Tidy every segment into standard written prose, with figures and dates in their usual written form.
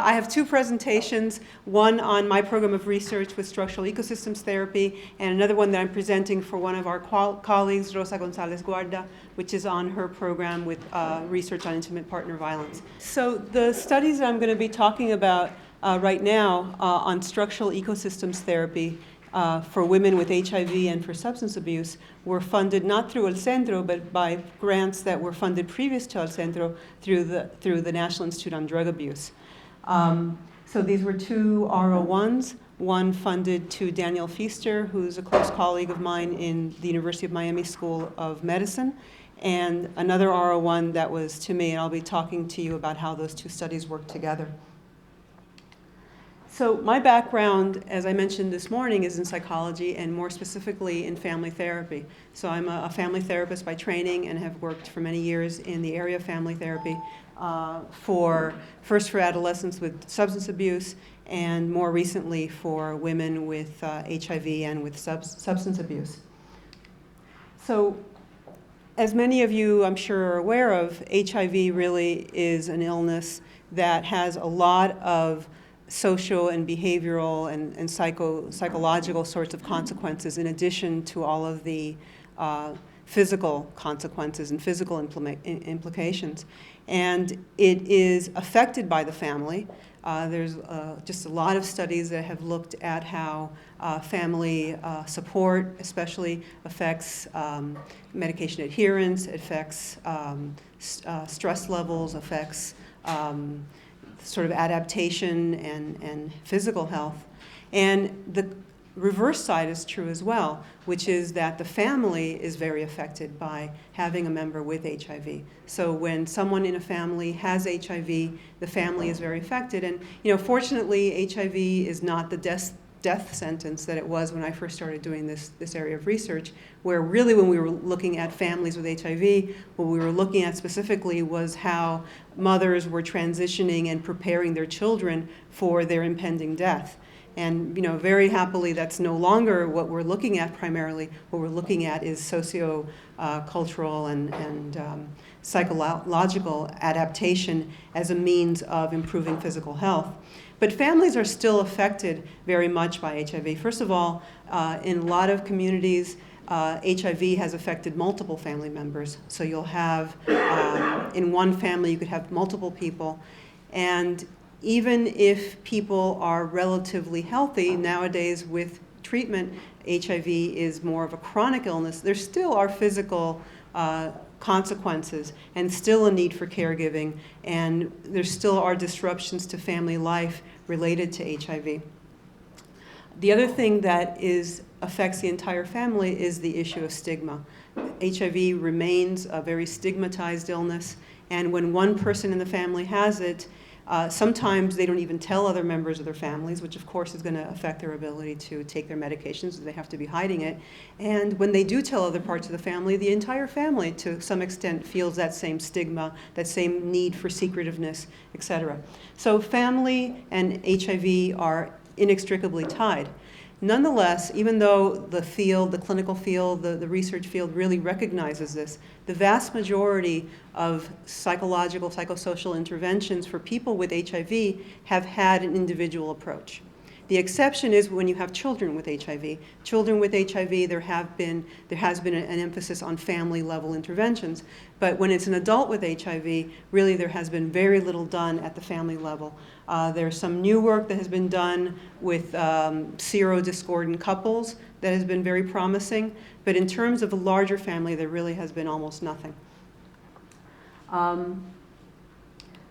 I have two presentations, one on my program of research with structural ecosystems therapy, and another one that I'm presenting for one of our colleagues, Rosa Gonzalez Guarda, which is on her program with research on intimate partner violence. So the studies that I'm going to be talking about right now on structural ecosystems therapy for women with HIV and for substance abuse were funded not through El Centro, but by grants that were funded previous to El Centro through the National Institute on Drug Abuse. So these were two R01s, one funded to Daniel Feaster, who's a close colleague of mine in the University of Miami School of Medicine, and another R01 that was to me, and I'll be talking to you about how those two studies work together. So my background, as I mentioned this morning, is in psychology and more specifically in family therapy. So I'm a family therapist by training and have worked for many years in the area of family therapy first for adolescents with substance abuse and more recently for women with HIV and with substance abuse. So as many of you I'm sure are aware of, HIV really is an illness that has a lot of social and behavioral and psychological sorts of consequences in addition to all of the physical consequences and physical implications. And it is affected by the family. There's just a lot of studies that have looked at how family support especially affects medication adherence, affects stress levels, affects sort of adaptation and physical health. And the reverse side is true as well, which is that the family is very affected by having a member with HIV. So when someone in a family has HIV, the family is very affected. And fortunately, HIV is not the death sentence that it was when I first started doing this area of research, where really when we were looking at families with HIV, what we were looking at specifically was how mothers were transitioning and preparing their children for their impending death. And very happily, that's no longer what we're looking at primarily. What we're looking at is socio-cultural and psychological adaptation as a means of improving physical health. But families are still affected very much by HIV. First of all, in a lot of communities, HIV has affected multiple family members. So you'll have, in one family, you could have multiple people. And even if people are relatively healthy, nowadays with treatment, HIV is more of a chronic illness. There still are physical consequences and still a need for caregiving, and there still are disruptions to family life related to HIV. The other thing that affects the entire family is the issue of stigma. HIV remains a very stigmatized illness, and when one person in the family has it, sometimes they don't even tell other members of their families, which of course is going to affect their ability to take their medications. They have to be hiding it. And when they do tell other parts of the family, the entire family to some extent feels that same stigma, that same need for secretiveness, etc. So family and HIV are inextricably tied. Nonetheless, even though the clinical field, the research field really recognizes this, the vast majority of psychological, psychosocial interventions for people with HIV have had an individual approach. The exception is when you have children with HIV. Children with HIV, there has been an emphasis on family-level interventions. But when it's an adult with HIV, really there has been very little done at the family level. There's some new work that has been done with serodiscordant couples that has been very promising. But in terms of a larger family, there really has been almost nothing.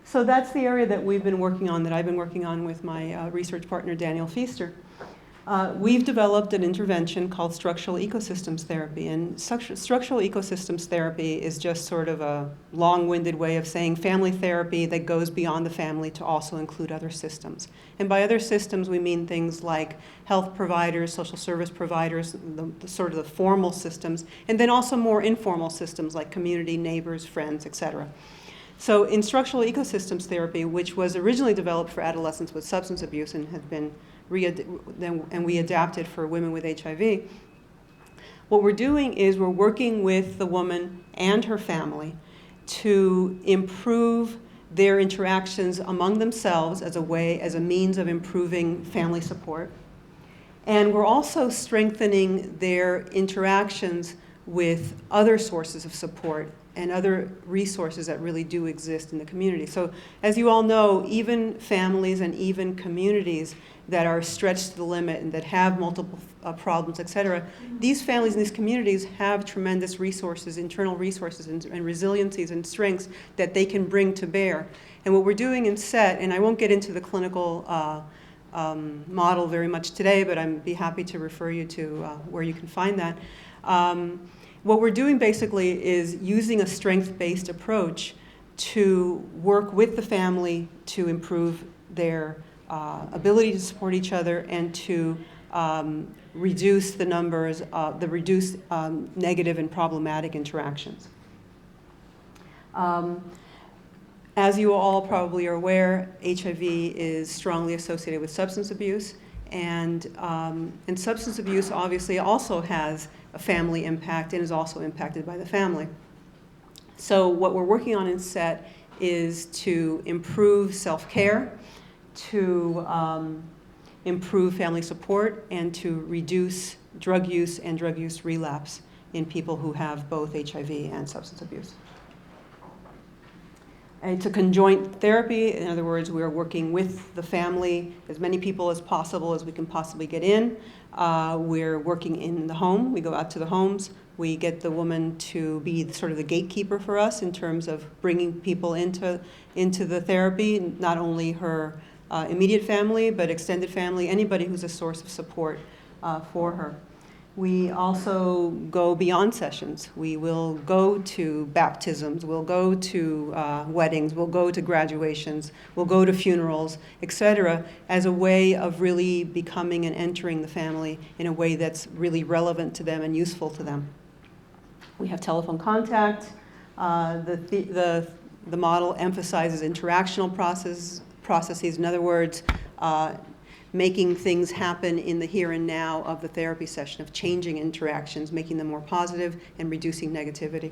So that's the area that we've been working on, that I've been working on with my research partner, Daniel Feaster. We've developed an intervention called structural ecosystems therapy. And structural ecosystems therapy is just sort of a long-winded way of saying family therapy that goes beyond the family to also include other systems. And by other systems, we mean things like health providers, social service providers, the sort of the formal systems, and then also more informal systems like community, neighbors, friends, etc. So in structural ecosystems therapy, which was originally developed for adolescents with substance abuse and have been we adapted for women with HIV, what we're doing is we're working with the woman and her family to improve their interactions among themselves as a means of improving family support. And we're also strengthening their interactions with other sources of support and other resources that really do exist in the community. So as you all know, even families and even communities that are stretched to the limit and that have multiple problems, et cetera, these families and these communities have tremendous resources, internal resources and resiliencies and strengths that they can bring to bear. And what we're doing in SET, and I won't get into the clinical model very much today, but I'd be happy to refer you to where you can find that. What we're doing basically is using a strength-based approach to work with the family to improve their ability to support each other and to reduce the numbers, reduce negative and problematic interactions. As you all probably are aware, HIV is strongly associated with substance abuse, and substance abuse obviously also has a family impact and is also impacted by the family. So what we're working on in SET is to improve self-care, to improve family support, and to reduce drug use and drug use relapse in people who have both HIV and substance abuse. And it's a conjoint therapy. In other words, we are working with the family, as many people as possible as we can possibly get in. We're working in the home. We go out to the homes. We get the woman to be sort of the gatekeeper for us in terms of bringing people into the therapy, not only her immediate family, but extended family, anybody who's a source of support for her. We also go beyond sessions. We will go to baptisms, we'll go to weddings, we'll go to graduations, we'll go to funerals, etc., as a way of really becoming and entering the family in a way that's really relevant to them and useful to them. We have telephone contact. The model emphasizes interactional processes. In other words, making things happen in the here and now of the therapy session, of changing interactions, making them more positive and reducing negativity.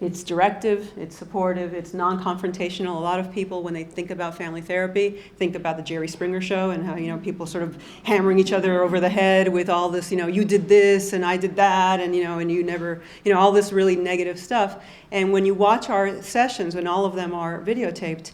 It's directive, it's supportive, it's non-confrontational. A lot of people, when they think about family therapy, think about the Jerry Springer show and how, people sort of hammering each other over the head with all this, you did this and I did that, and and you never, all this really negative stuff. And when you watch our sessions, when all of them are videotaped,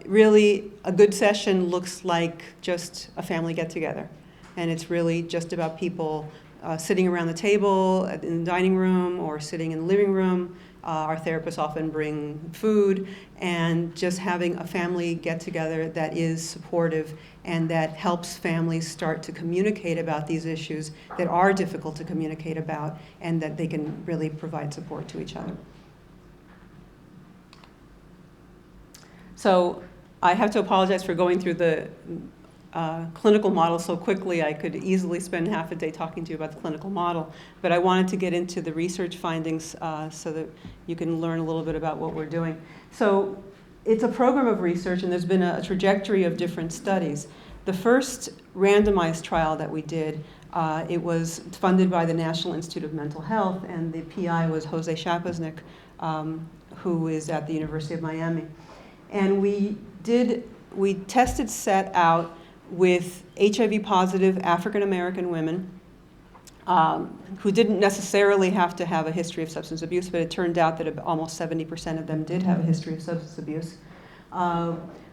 really a good session looks like just a family get-together. And it's really just about people sitting around the table in the dining room or sitting in the living room. Our therapists often bring food, and just having a family get-together that is supportive and that helps families start to communicate about these issues that are difficult to communicate about, and that they can really provide support to each other. So I have to apologize for going through the clinical model so quickly. I could easily spend half a day talking to you about the clinical model, but I wanted to get into the research findings so that you can learn a little bit about what we're doing. So it's a program of research, and there's been a trajectory of different studies. The first randomized trial that we did, it was funded by the National Institute of Mental Health, and the PI was Jose Shapaznik, who is at the University of Miami. And we tested SET out with HIV-positive African-American women who didn't necessarily have to have a history of substance abuse, but it turned out that almost 70% of them did have a history of substance abuse.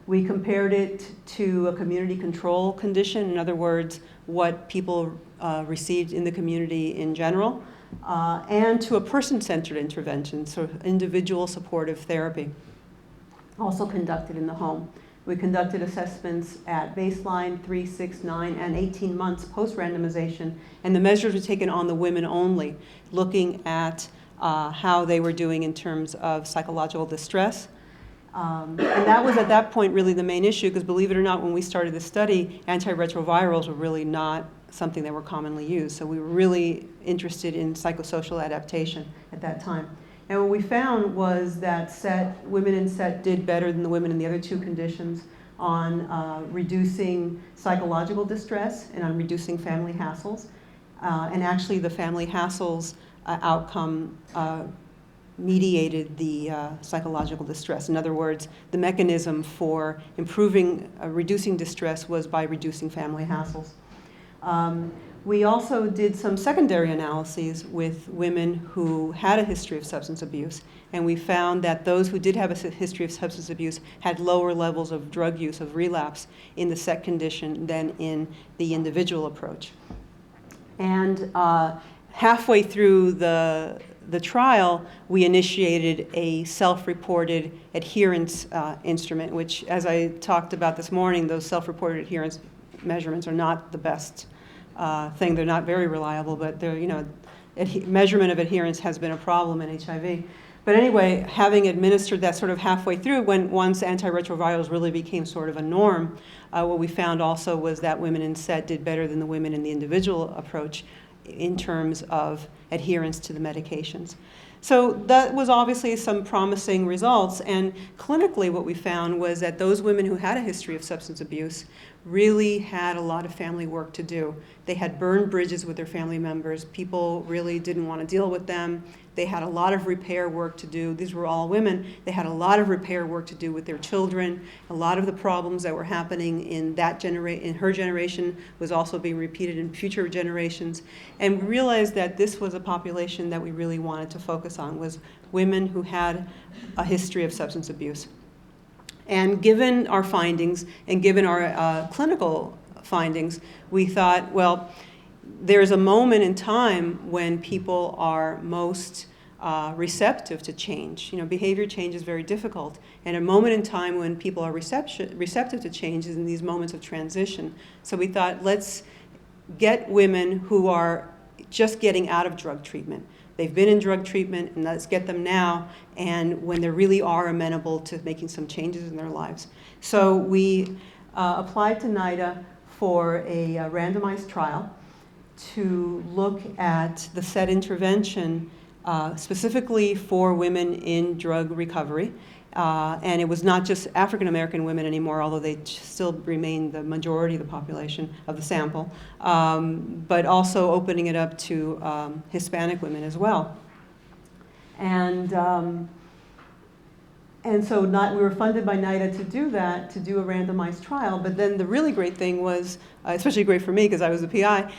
We compared it to a community control condition, in other words, what people received in the community in general, and to a person-centered intervention, so individual supportive therapy, also conducted in the home. We conducted assessments at baseline, 3, 6, 9, and 18 months post-randomization, and the measures were taken on the women only, looking at how they were doing in terms of psychological distress. And that was at that point really the main issue, because believe it or not, when we started the study, antiretrovirals were really not something that were commonly used. So we were really interested in psychosocial adaptation at that time. And what we found was that women in SET did better than the women in the other two conditions on reducing psychological distress and on reducing family hassles. And actually the family hassles outcome mediated the psychological distress. In other words, the mechanism for improving, reducing distress was by reducing family hassles. We also did some secondary analyses with women who had a history of substance abuse, and we found that those who did have a history of substance abuse had lower levels of drug use, of relapse, in the SET condition than in the individual approach. And halfway through the trial, we initiated a self-reported adherence instrument, which, as I talked about this morning, those self-reported adherence measurements are not the best thing. They're not very reliable, but they're, measurement of adherence has been a problem in HIV. But anyway, having administered that sort of halfway through, once antiretrovirals really became sort of a norm, what we found also was that women in SET did better than the women in the individual approach in terms of adherence to the medications. So that was obviously some promising results, and clinically what we found was that those women who had a history of substance abuse really had a lot of family work to do. They had burned bridges with their family members. People really didn't want to deal with them. They had a lot of repair work to do. These were all women. They had a lot of repair work to do with their children. A lot of the problems that were happening in her generation was also being repeated in future generations. And we realized that this was a population that we really wanted to focus on, was women who had a history of substance abuse. And given our findings and given our clinical findings, we thought, well, there's a moment in time when people are most receptive to change. Behavior change is very difficult. And a moment in time when people are receptive to change is in these moments of transition. So we thought, let's get women who are just getting out of drug treatment. They've been in drug treatment, and let's get them now, and when they really are amenable to making some changes in their lives. So we applied to NIDA for a randomized trial to look at the SET intervention specifically for women in drug recovery. And it was not just African American women anymore, although they still remain the majority of the population of the sample, but also opening it up to Hispanic women as well. And so we were funded by NIDA to do that, to do a randomized trial. But then the really great thing was, especially great for me because I was the PI,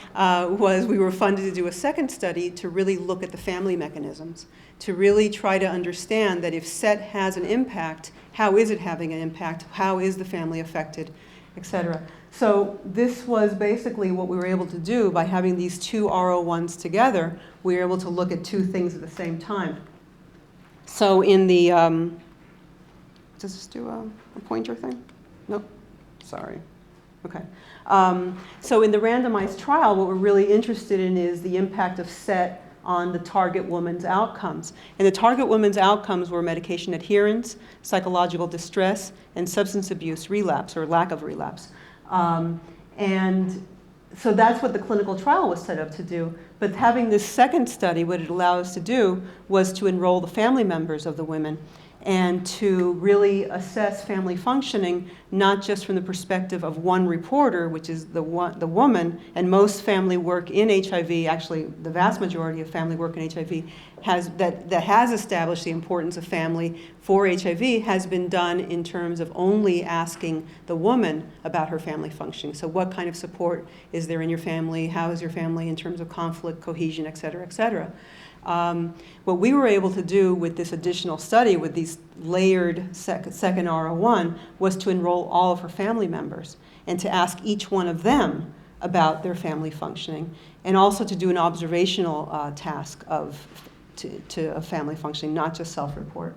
was we were funded to do a second study to really look at the family mechanisms, to really try to understand that if SET has an impact, how is it having an impact? How is the family affected, et cetera. So this was basically what we were able to do by having these two RO1s together. We were able to look at two things at the same time. So in the, does this do a pointer thing? Nope, sorry. Okay. So in the randomized trial, what we're really interested in is the impact of SET on the target woman's outcomes. And the target woman's outcomes were medication adherence, psychological distress, and substance abuse relapse or lack of relapse. And so that's what the clinical trial was set up to do. But having this second study, what it allowed us to do was to enroll the family members of the women and to really assess family functioning, not just from the perspective of one reporter, which is the woman, and most family work in HIV, actually the vast majority of family work in HIV, that has established the importance of family for HIV has been done in terms of only asking the woman about her family functioning. So what kind of support is there in your family? How is your family in terms of conflict, cohesion, et cetera, et cetera. What we were able to do with this additional study, with these layered second RO1, was to enroll all of her family members and to ask each one of them about their family functioning, and also to do an observational task of family functioning, not just self-report.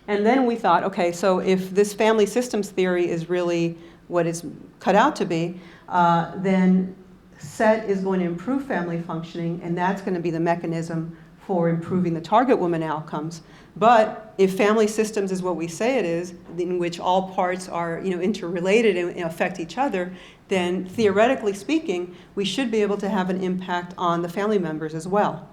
And then we thought, okay, so if this family systems theory is really what it's cut out to be, then SET is going to improve family functioning, and that's going to be the mechanism for improving the target woman outcomes. But if family systems is what we say it is, in which all parts are interrelated and affect each other, then theoretically speaking, we should be able to have an impact on the family members as well.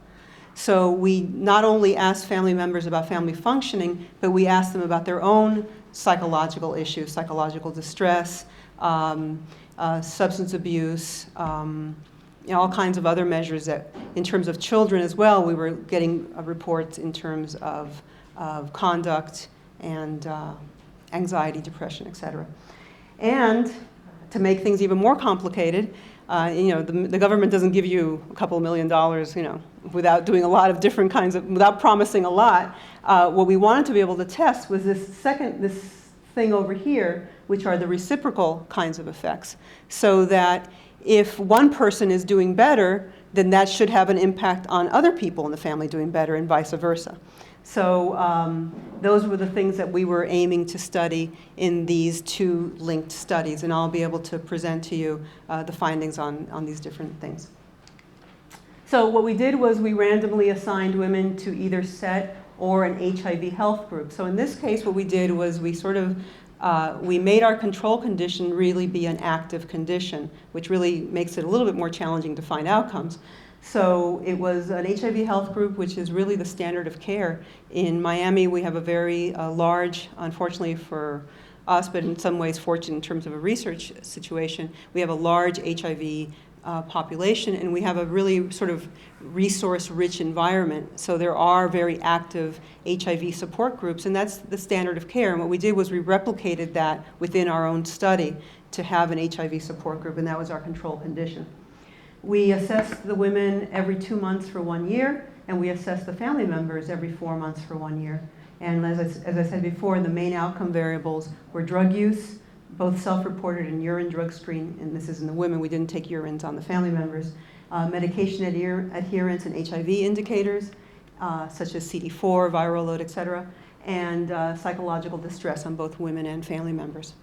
So we not only ask family members about family functioning, but we ask them about their own psychological issues, psychological distress, substance abuse, all kinds of other measures that, in terms of children as well, we were getting reports in terms of conduct and anxiety, depression, et cetera. And to make things even more complicated, the government doesn't give you a couple of $1 million, without doing a lot of different kinds of, without promising a lot. What we wanted to be able to test was this thing over here, which are the reciprocal kinds of effects. So that if one person is doing better, then that should have an impact on other people in the family doing better and vice versa. So those were the things that we were aiming to study in these two linked studies, and I'll be able to present to you the findings on these different things. So what we did was we randomly assigned women to either SET or an HIV health group. So in this case, what we did was we we made our control condition really be an active condition, which really makes it a little bit more challenging to find outcomes. So it was an HIV health group, which is really the standard of care. In Miami, we have a very large, unfortunately for us, but in some ways fortunate in terms of a research situation, we have a large HIV population, and we have a really sort of resource-rich environment. So there are very active HIV support groups, and that's the standard of care. And what we did was we replicated that within our own study to have an HIV support group, and that was our control condition. We assessed the women every 2 months for 1 year, and we assessed the family members every 4 months for 1 year. And as I said before, the main outcome variables were drug use, both self-reported and urine drug screen, and this is in the women. We didn't take urines on the family members. Medication adherence and HIV indicators, such as CD4, viral load, et cetera, and psychological distress on both women and family members.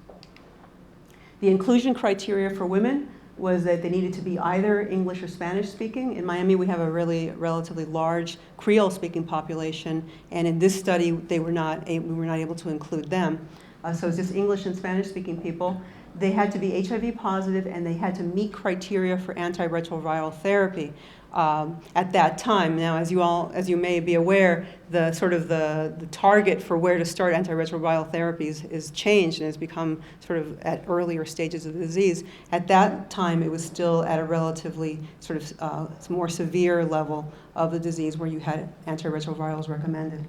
The inclusion criteria for women was that they needed to be either English or Spanish speaking. In Miami, we have a really relatively large Creole speaking population, and in this study, we were not able to include them. So it's just English and Spanish speaking people. They had to be HIV positive, and they had to meet criteria for antiretroviral therapy at that time. Now, as you may be aware, the target for where to start antiretroviral therapies is changed and has become sort of at earlier stages of the disease. At that time, it was still at a relatively sort of more severe level of the disease where you had antiretrovirals recommended.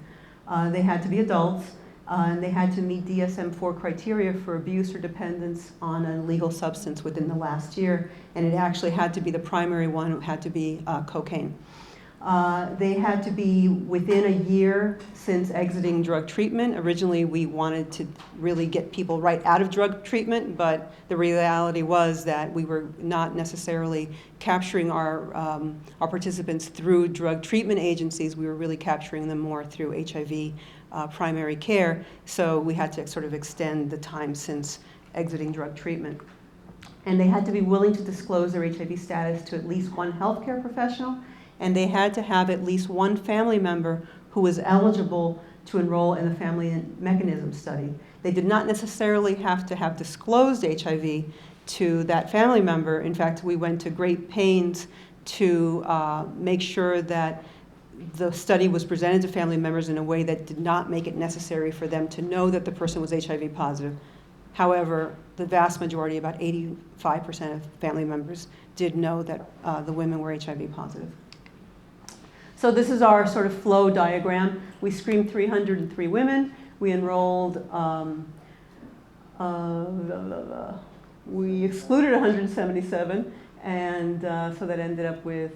They had to be adults. And they had to meet DSM-4 criteria for abuse or dependence on an illegal substance within the last year, and it actually had to be the primary one. It had to be cocaine. They had to be within a year since exiting drug treatment. Originally, we wanted to really get people right out of drug treatment, but the reality was that we were not necessarily capturing our participants through drug treatment agencies. We were really capturing them more through HIV primary care, so we had to sort of extend the time since exiting drug treatment. And they had to be willing to disclose their HIV status to at least one healthcare professional, and they had to have at least one family member who was eligible to enroll in the family mechanism study. They did not necessarily have to have disclosed HIV to that family member. In fact, we went to great pains to make sure that the study was presented to family members in a way that did not make it necessary for them to know that the person was HIV positive. However, the vast majority, about 85% of family members, did know that the women were HIV positive. So this is our sort of flow diagram. We screened 303 women. We enrolled, we excluded 177, and so that ended up with,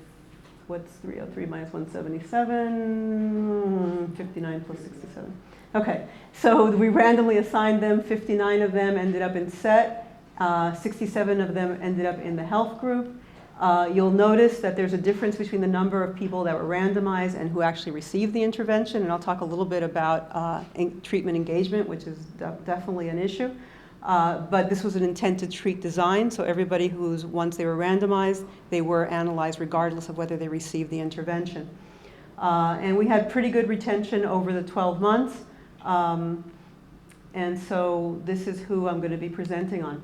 what's 303 minus 177? 59 plus 67. Okay, so we randomly assigned them. 59 of them ended up in SET. 67 of them ended up in the health group. You'll notice that there's a difference between the number of people that were randomized and who actually received the intervention, and I'll talk a little bit about treatment engagement, which is definitely an issue. But this was an intent to treat design, so everybody who's, once they were randomized, they were analyzed regardless of whether they received the intervention. And we had pretty good retention over the 12 months. And so this is who I'm going to be presenting on.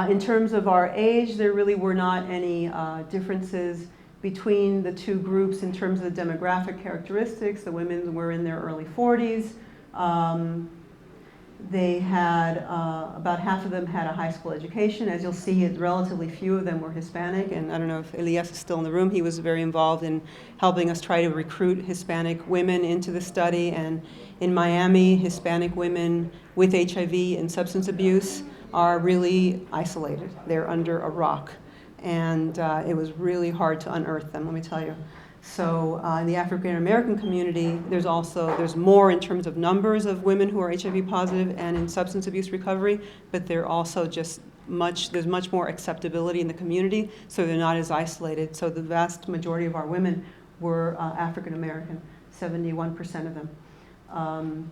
In terms of our age, there really were not any differences between the two groups in terms of the demographic characteristics. The women were in their early 40s. They had, about half of them had a high school education. As you'll see, relatively few of them were Hispanic. And I don't know if Elias is still in the room. He was very involved in helping us try to recruit Hispanic women into the study. And in Miami, Hispanic women with HIV and substance abuse are really isolated. They're under a rock. And it was really hard to unearth them, let me tell you. So in the African American community, there's more in terms of numbers of women who are HIV positive and in substance abuse recovery, but they're also there's much more acceptability in the community, so they're not as isolated. So the vast majority of our women were African American, 71% of them.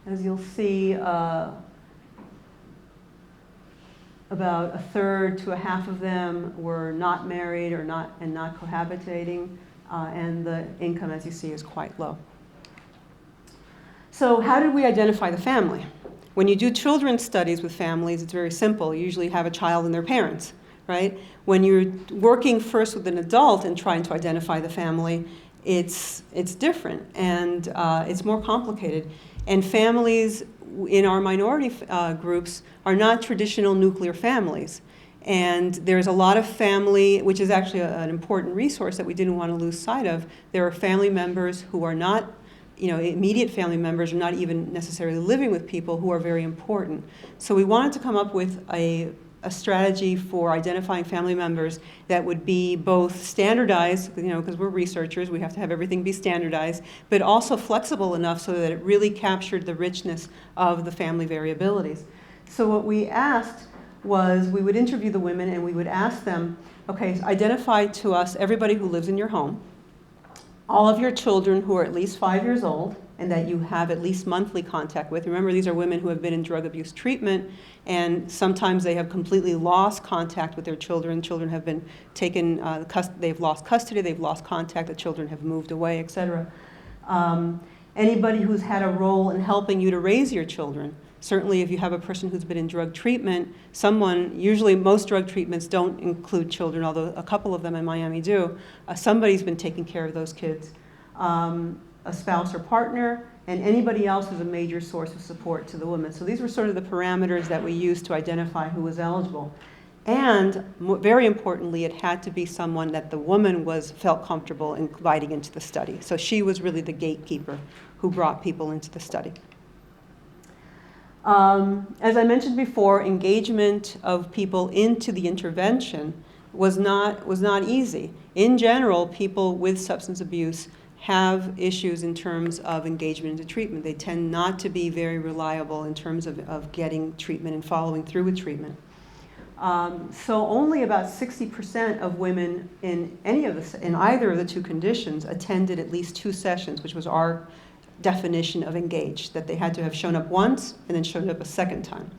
As you'll see, about a third to a half of them were not married or not cohabitating, and the income, as you see, is quite low. So how did we identify the family? When you do children's studies with families, it's very simple. You usually have a child and their parents, right? When you're working first with an adult and trying to identify the family, it's different, and it's more complicated. And families in our minority groups are not traditional nuclear families. And there's a lot of family, which is actually an important resource that we didn't want to lose sight of. There are family members who are not, immediate family members, or not even necessarily living with people, who are very important. So we wanted to come up with a strategy for identifying family members that would be both standardized, because we're researchers, we have to have everything be standardized, but also flexible enough so that it really captured the richness of the family variabilities. So what we asked was, we would interview the women and we would ask them, okay, identify to us everybody who lives in your home, all of your children who are at least 5 years old, and that you have at least monthly contact with. Remember, these are women who have been in drug abuse treatment, and sometimes they have completely lost contact with their children. Children have been taken, they've lost custody, they've lost contact, the children have moved away, etc. Anybody who's had a role in helping you to raise your children. Certainly if you have a person who's been in drug treatment, usually most drug treatments don't include children, although a couple of them in Miami do. Somebody's been taking care of those kids. A spouse or partner, and anybody else who's a major source of support to the woman. So these were sort of the parameters that we used to identify who was eligible. And very importantly, it had to be someone that the woman felt comfortable inviting into the study. So she was really the gatekeeper who brought people into the study. As I mentioned before, engagement of people into the intervention was not easy. In general, people with substance abuse have issues in terms of engagement into treatment. They tend not to be very reliable in terms of getting treatment and following through with treatment. So only about 60% of women in either of the two conditions attended at least 2 sessions, which was our definition of engaged, that they had to have shown up once and then shown up a second time.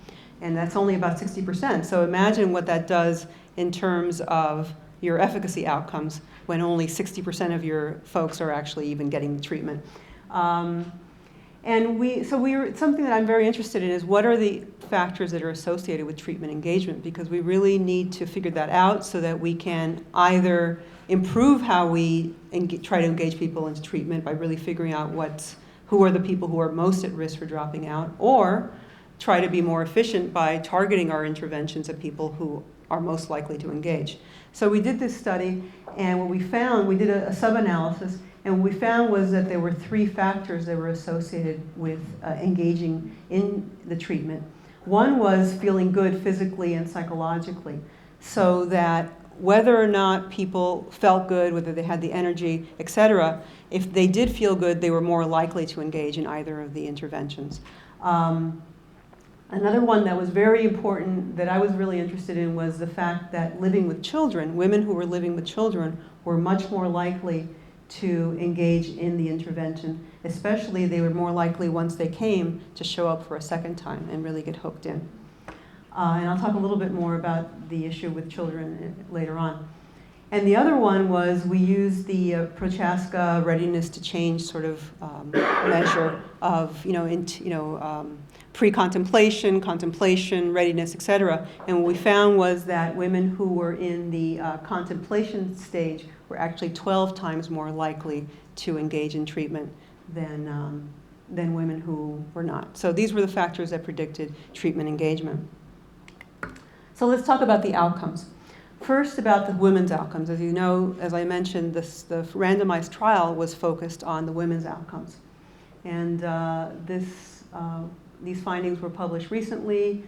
And that's only about 60%. So imagine what that does in terms of your efficacy outcomes when only 60% of your folks are actually even getting the treatment. Something that I'm very interested in is, what are the factors that are associated with treatment engagement? Because we really need to figure that out so that we can either improve how we try to engage people into treatment by really figuring out who are the people who are most at risk for dropping out, or try to be more efficient by targeting our interventions at people who are most likely to engage. So we did this study, and what we found, we did a sub-analysis, and what we found was that there were 3 factors that were associated with engaging in the treatment. One was feeling good physically and psychologically, so that whether or not people felt good, whether they had the energy, etc., if they did feel good, they were more likely to engage in either of the interventions. Another one that was very important that I was really interested in was the fact that living with children, women who were living with children, were much more likely to engage in the intervention. Especially, they were more likely, once they came, to show up for a second time and really get hooked in. And I'll talk a little bit more about the issue with children later on. And the other one was, we used the Prochaska readiness to change sort of measure of, pre-contemplation, contemplation, readiness, etc. And what we found was that women who were in the contemplation stage were actually 12 times more likely to engage in treatment than than women who were not. So these were the factors that predicted treatment engagement. So let's talk about the outcomes. First, about the women's outcomes. As you know, as I mentioned, the randomized trial was focused on the women's outcomes. And these findings were published recently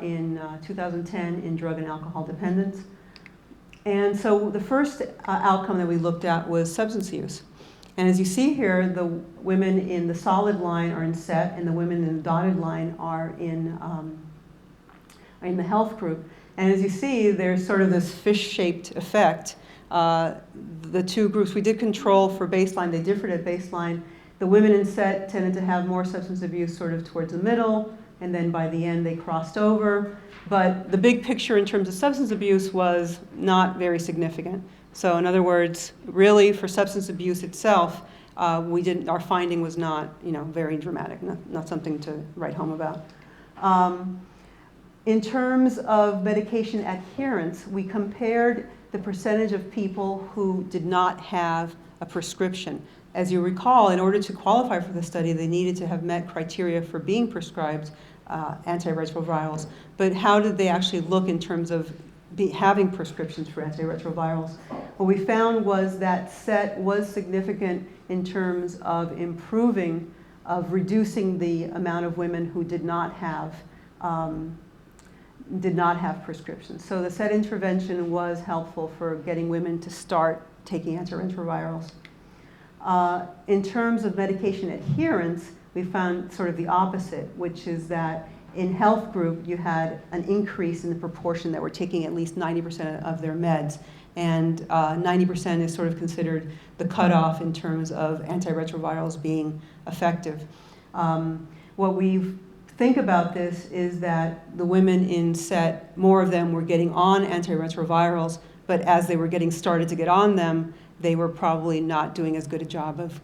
in 2010 in Drug and Alcohol Dependence. And so the first outcome that we looked at was substance use. And as you see here, the women in the solid line are in SET, and the women in the dotted line are in the health group. And as you see, there's sort of this fish-shaped effect. The two groups, we did control for baseline. They differed at baseline. The women in SET tended to have more substance abuse sort of towards the middle, and then by the end they crossed over. But the big picture in terms of substance abuse was not very significant. So in other words, really for substance abuse itself, our finding was not, very dramatic, not something to write home about. In terms of medication adherence, we compared the percentage of people who did not have a prescription. As you recall, in order to qualify for the study, they needed to have met criteria for being prescribed antiretrovirals. But how did they actually look in terms of having prescriptions for antiretrovirals? What we found was that SET was significant in terms of reducing the amount of women who did not have prescriptions. So the SET intervention was helpful for getting women to start taking antiretrovirals. In terms of medication adherence, we found sort of the opposite, which is that in health group, you had an increase in the proportion that were taking at least 90% of their meds. And 90% is sort of considered the cutoff in terms of antiretrovirals being effective. What we think about this is that the women in SET, more of them were getting on antiretrovirals, but as they were getting started to get on them, they were probably not doing as good a job of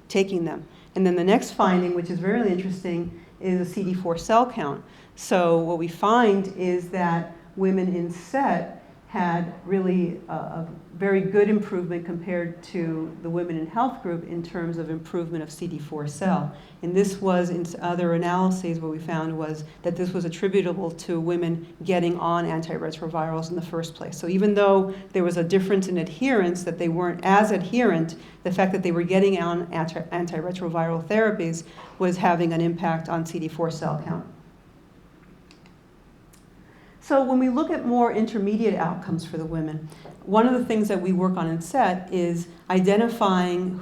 taking them. And then the next finding, which is very interesting, is a CD4 cell count. So what we find is that women in SET had really a very good improvement compared to the women in health group in terms of improvement of CD4 cell. And this was, in other analyses, what we found was that this was attributable to women getting on antiretrovirals in the first place. So even though there was a difference in adherence, that they weren't as adherent, the fact that they were getting on antiretroviral therapies was having an impact on CD4 cell count. So when we look at more intermediate outcomes for the women, one of the things that we work on in SET is helping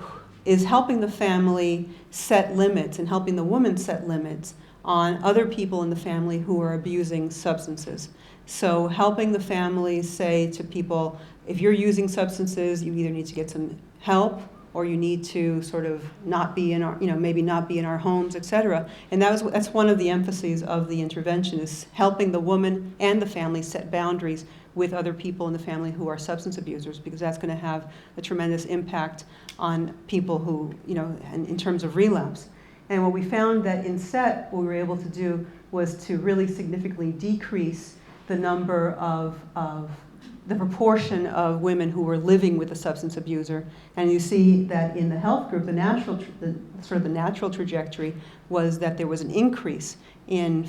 the family set limits and helping the woman set limits on other people in the family who are abusing substances. So helping the family say to people, if you're using substances, you either need to get some help or you need to sort of not be in our, maybe not be in our homes, et cetera. And that's one of the emphases of the intervention, is helping the woman and the family set boundaries with other people in the family who are substance abusers, because that's going to have a tremendous impact on people who, in terms of relapse. And what we found that in SET, what we were able to do was to really significantly decrease the number of the proportion of women who were living with a substance abuser. And you see that in the health group, the natural trajectory was that there was an increase in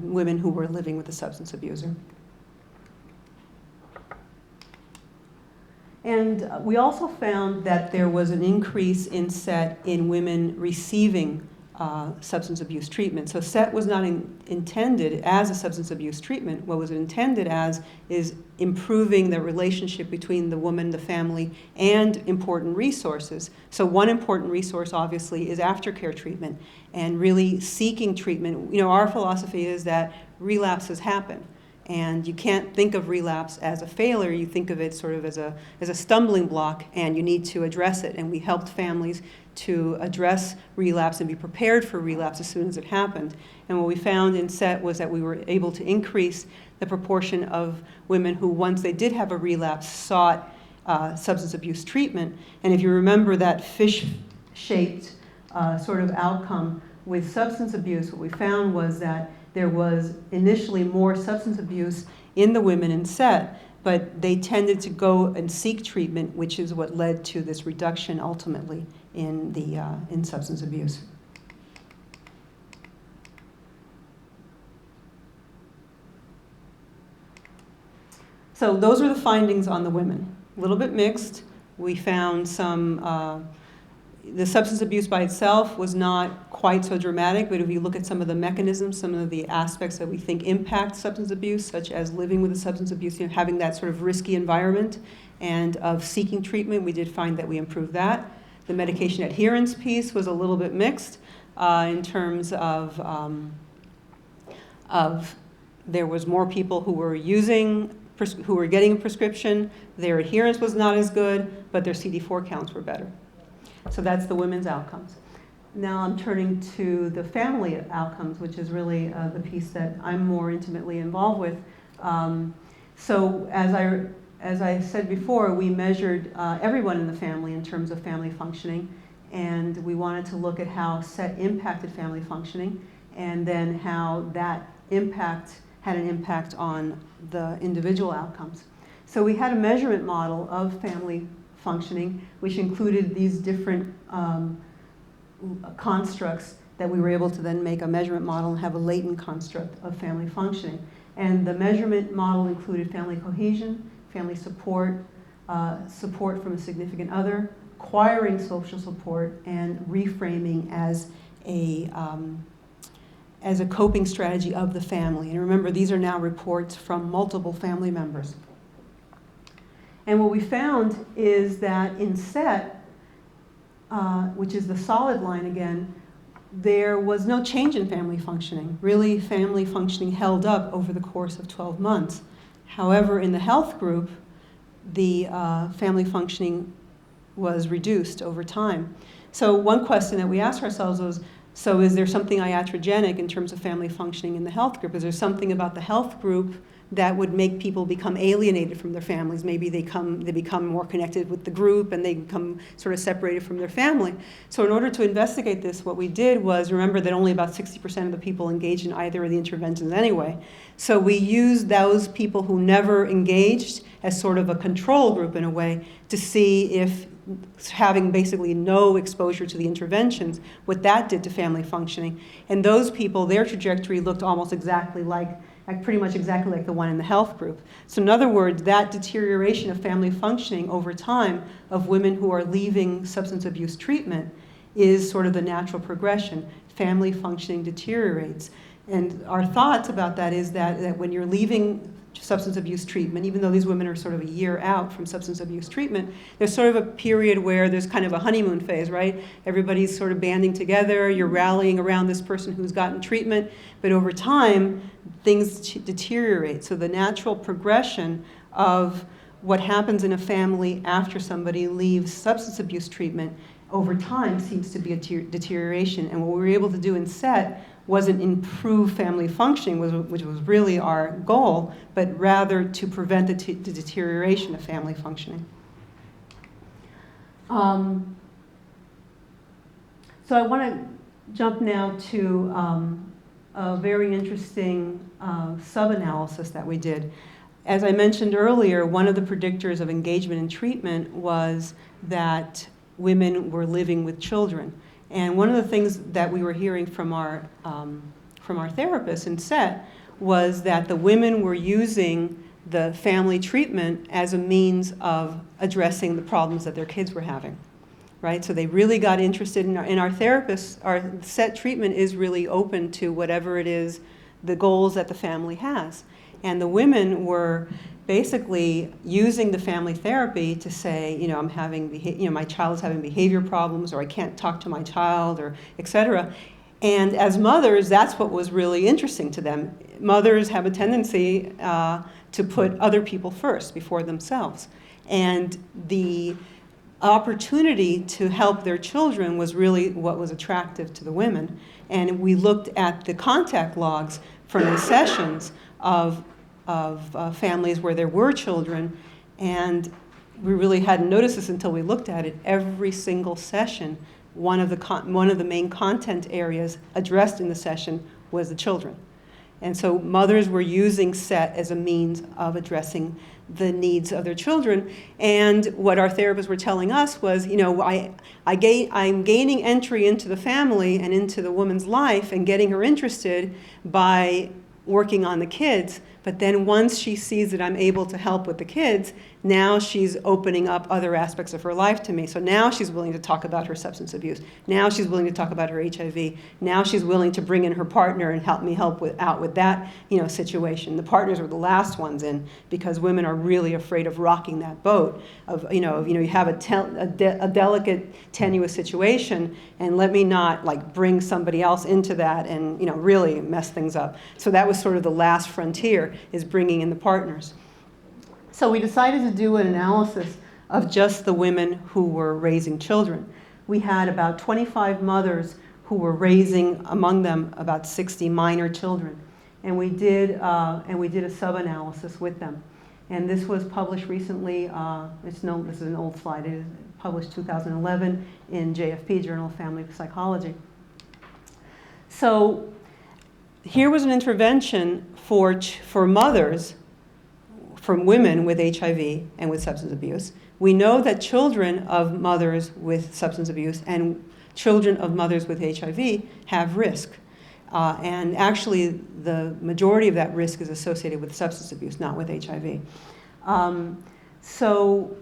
women who were living with a substance abuser. And we also found that there was an increase in SET in women receiving substance abuse treatment. So SET was not intended as a substance abuse treatment. What was intended as is improving the relationship between the woman, the family, and important resources. So one important resource, obviously, is aftercare treatment and really seeking treatment. Our philosophy is that relapses happen. And you can't think of relapse as a failure. You think of it sort of as a stumbling block, and you need to address it. And we helped families to address relapse and be prepared for relapse as soon as it happened. And what we found in SET was that we were able to increase the proportion of women who, once they did have a relapse, sought substance abuse treatment. And if you remember that fish-shaped sort of outcome with substance abuse, what we found was that there was initially more substance abuse in the women in SET, but they tended to go and seek treatment, which is what led to this reduction ultimately in substance abuse. So those are the findings on the women. A little bit mixed. We found some, the substance abuse by itself was not quite so dramatic, but if you look at some of the mechanisms, some of the aspects that we think impact substance abuse, such as living with a substance abuse, having that sort of risky environment and of seeking treatment, we did find that we improved that. The medication adherence piece was a little bit mixed in terms of there was more people who were who were getting a prescription, their adherence was not as good, but their CD4 counts were better. So that's the women's outcomes. Now I'm turning to the family outcomes, which is really the piece that I'm more intimately involved with. So as I said before, we measured everyone in the family in terms of family functioning, and we wanted to look at how SET impacted family functioning, and then how that impact had an impact on the individual outcomes. So we had a measurement model of family functioning, which included these different constructs that we were able to then make a measurement model and have a latent construct of family functioning. And the measurement model included family cohesion, family support, support from a significant other, acquiring social support, and reframing as a coping strategy of the family. And remember, these are now reports from multiple family members. And what we found is that in SET, which is the solid line again, there was no change in family functioning. Really, family functioning held up over the course of 12 months. However, in the health group, the family functioning was reduced over time. So one question that we asked ourselves was, so is there something iatrogenic in terms of family functioning in the health group? Is there something about the health group that would make people become alienated from their families? Maybe they become more connected with the group and they become sort of separated from their family. So in order to investigate this, what we did was remember that only about 60% of the people engaged in either of the interventions anyway. So we used those people who never engaged as sort of a control group in a way to see if having basically no exposure to the interventions, what that did to family functioning. And those people, their trajectory looked almost exactly like pretty much exactly like the one in the health group. So in other words, that deterioration of family functioning over time of women who are leaving substance abuse treatment is sort of the natural progression. Family functioning deteriorates. And our thoughts about that is that when you're leaving substance abuse treatment, even though these women are sort of a year out from substance abuse treatment, there's sort of a period where there's kind of a honeymoon phase, right? Everybody's sort of banding together, you're rallying around this person who's gotten treatment, but over time, things deteriorate. So the natural progression of what happens in a family after somebody leaves substance abuse treatment over time seems to be a deterioration. And what we were able to do in SET wasn't improve family functioning, which was really our goal, but rather to prevent the deterioration of family functioning. So I want to jump now to a very interesting sub-analysis that we did. As I mentioned earlier, one of the predictors of engagement in treatment was that women were living with children. And one of the things that we were hearing from our therapists in SET was that the women were using the family treatment as a means of addressing the problems that their kids were having, right? So they really got interested in our therapists. Our SET treatment is really open to whatever it is, the goals that the family has. And the women were basically using the family therapy to say, I'm having, my child is having behavior problems, or I can't talk to my child, or et cetera. And as mothers, that's what was really interesting to them. Mothers have a tendency to put other people first before themselves. And the opportunity to help their children was really what was attractive to the women. And we looked at the contact logs from the sessions of families where there were children, and we really hadn't noticed this until we looked at it. Every single session, one of the main content areas addressed in the session was the children. And so mothers were using SET as a means of addressing the needs of their children. And what our therapists were telling us was, I'm gaining entry into the family and into the woman's life and getting her interested by working on the kids, but then once she sees that I'm able to help with the kids, now she's opening up other aspects of her life to me. So now she's willing to talk about her substance abuse. Now she's willing to talk about her HIV. Now she's willing to bring in her partner and help me out with that, situation. The partners were the last ones in, because women are really afraid of rocking that boat you have a delicate, tenuous situation, and let me not bring somebody else into that and really mess things up. So that was sort of the last frontier, is bringing in the partners. So we decided to do an analysis of just the women who were raising children. We had about 25 mothers who were raising, among them, about 60 minor children. And we did a sub-analysis with them. And this was published recently. This is an old slide. It is published 2011 in JFP, Journal of Family Psychology. So here was an intervention for mothers, from women with HIV and with substance abuse. We know that children of mothers with substance abuse and children of mothers with HIV have risk. And actually, the majority of that risk is associated with substance abuse, not with HIV. So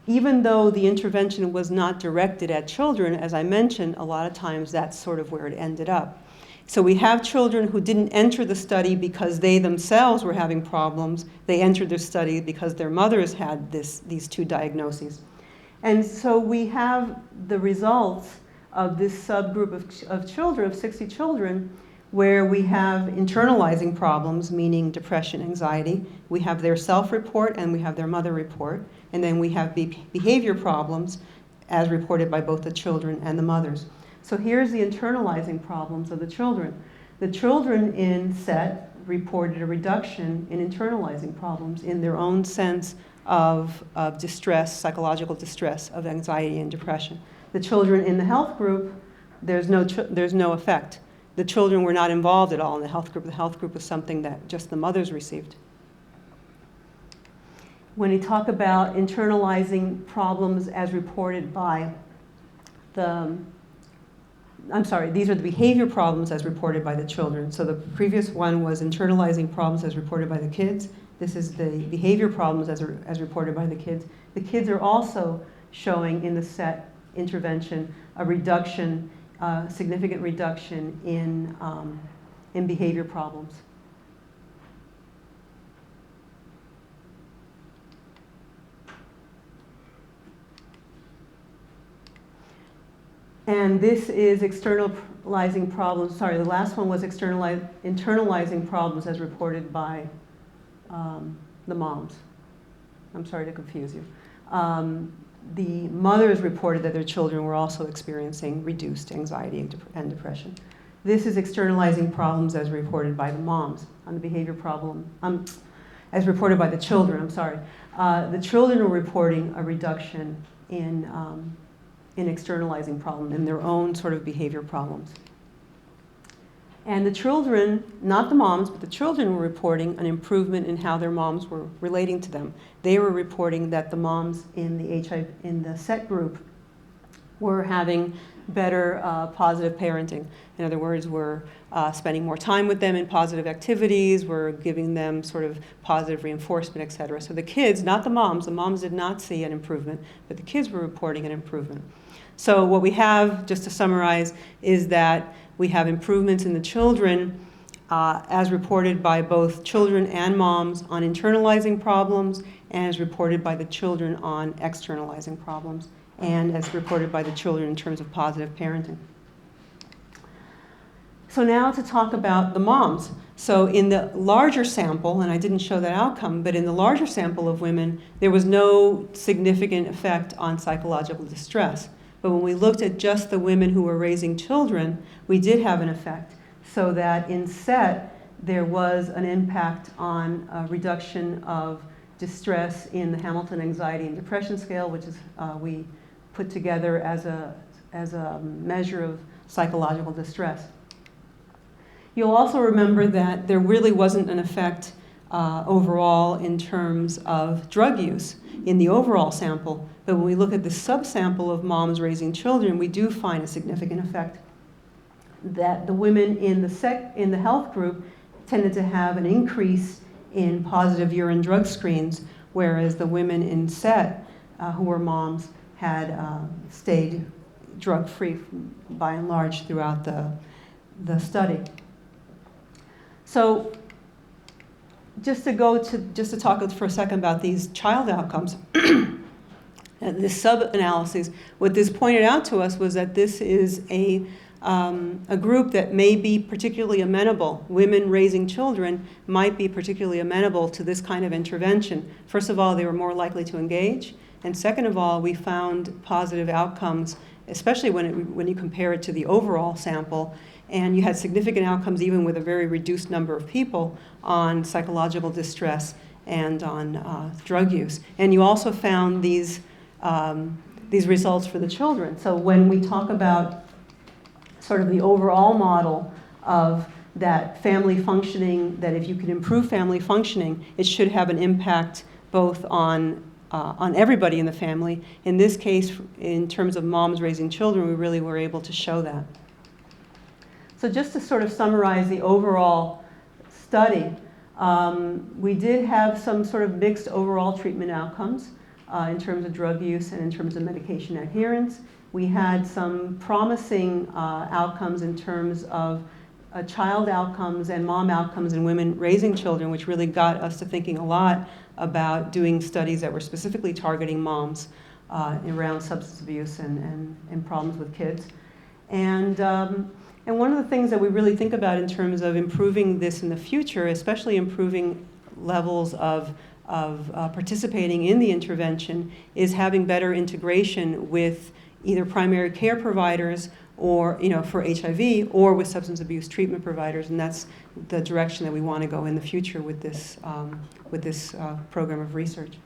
even though the intervention was not directed at children, as I mentioned, a lot of times that's sort of where it ended up. So we have children who didn't enter the study because they themselves were having problems. They entered the study because their mothers had these two diagnoses. And so we have the results of this subgroup of children, of 60 children, where we have internalizing problems, meaning depression, anxiety. We have their self-report and we have their mother report. And then we have behavior problems as reported by both the children and the mothers. So here's the internalizing problems of the children. The children in SET reported a reduction in internalizing problems in their own sense of distress, psychological distress, of anxiety and depression. The children in the health group, there's no effect. The children were not involved at all in the health group. The health group was something that just the mothers received. When we talk about internalizing problems as reported by these are the behavior problems as reported by the children. So the previous one was internalizing problems as reported by the kids. This is the behavior problems as reported by the kids. The kids are also showing in the SET intervention a reduction, significant reduction in behavior problems. And this is externalizing problems. Sorry, the last one was internalizing problems as reported by the moms. I'm sorry to confuse you. The mothers reported that their children were also experiencing reduced anxiety and depression. This is externalizing problems as reported by the moms on the behavior problem, as reported by the children, I'm sorry. The children are reporting a reduction in externalizing problem, in their own sort of behavior problems. And the children, not the moms, but the children were reporting an improvement in how their moms were relating to them. They were reporting that the moms in the SET group were having better positive parenting. In other words, were spending more time with them in positive activities, were giving them sort of positive reinforcement, et cetera. So the kids, not the moms did not see an improvement, but the kids were reporting an improvement. So what we have, just to summarize, is that we have improvements in the children as reported by both children and moms on internalizing problems, and as reported by the children on externalizing problems, and as reported by the children in terms of positive parenting. So now to talk about the moms. So in the larger sample, and I didn't show that outcome, but in the larger sample of women, there was no significant effect on psychological distress. But when we looked at just the women who were raising children, we did have an effect. So that in SET, there was an impact on a reduction of distress in the Hamilton Anxiety and Depression Scale, which is we put together as a measure of psychological distress. You'll also remember that there really wasn't an effect overall in terms of drug use in the overall sample. But when we look at the subsample of moms raising children, we do find a significant effect that the women in the health group tended to have an increase in positive urine drug screens, whereas the women in SET, who were moms, had stayed drug-free by and large throughout the study. So just to talk for a second about these child outcomes, and this sub-analysis, what this pointed out to us was that this is a group that may be particularly amenable. Women raising children might be particularly amenable to this kind of intervention. First of all, they were more likely to engage, and second of all, we found positive outcomes, especially when you compare it to the overall sample, and you had significant outcomes even with a very reduced number of people on psychological distress and on drug use. And you also found these results for the children. So when we talk about sort of the overall model of that family functioning, that if you can improve family functioning, it should have an impact both on everybody in the family. In this case, in terms of moms raising children, we really were able to show that. So just to sort of summarize the overall study, we did have some sort of mixed overall treatment outcomes in terms of drug use and in terms of medication adherence. We had some promising outcomes in terms of child outcomes and mom outcomes in women raising children, which really got us to thinking a lot about doing studies that were specifically targeting moms around substance abuse and problems with kids. And one of the things that we really think about in terms of improving this in the future, especially improving levels of participating in the intervention, is having better integration with either primary care providers or, for HIV, or with substance abuse treatment providers, and that's the direction that we want to go in the future with this program of research.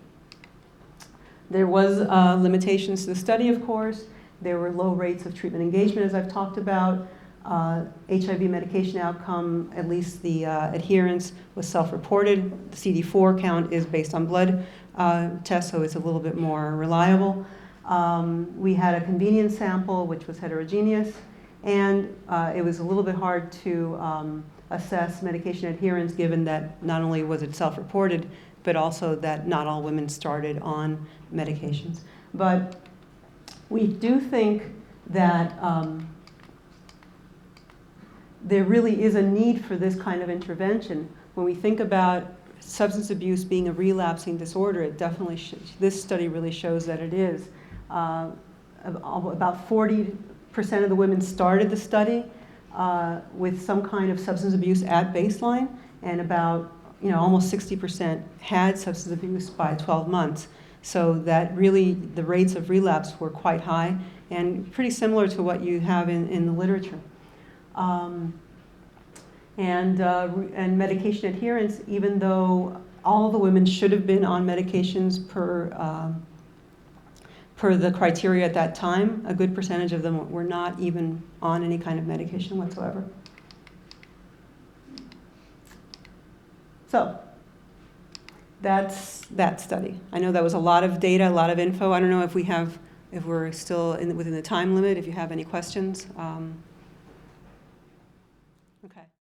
There was limitations to the study, of course. There were low rates of treatment engagement, as I've talked about. HIV medication outcome, at least the adherence, was self-reported. The CD4 count is based on blood tests, so it's a little bit more reliable. We had a convenience sample, which was heterogeneous, and it was a little bit hard to assess medication adherence, given that not only was it self-reported, but also that not all women started on medications. But we do think that there really is a need for this kind of intervention. When we think about substance abuse being a relapsing disorder, it definitely this study really shows that it is. About 40% of the women started the study with some kind of substance abuse at baseline, and about almost 60% had substance abuse by 12 months. So that really, the rates of relapse were quite high and pretty similar to what you have in the literature. And medication adherence, even though all the women should have been on medications per the criteria at that time, a good percentage of them were not even on any kind of medication whatsoever. So that's that study. I know that was a lot of data, a lot of info. I don't know if we're still within the time limit, if you have any questions.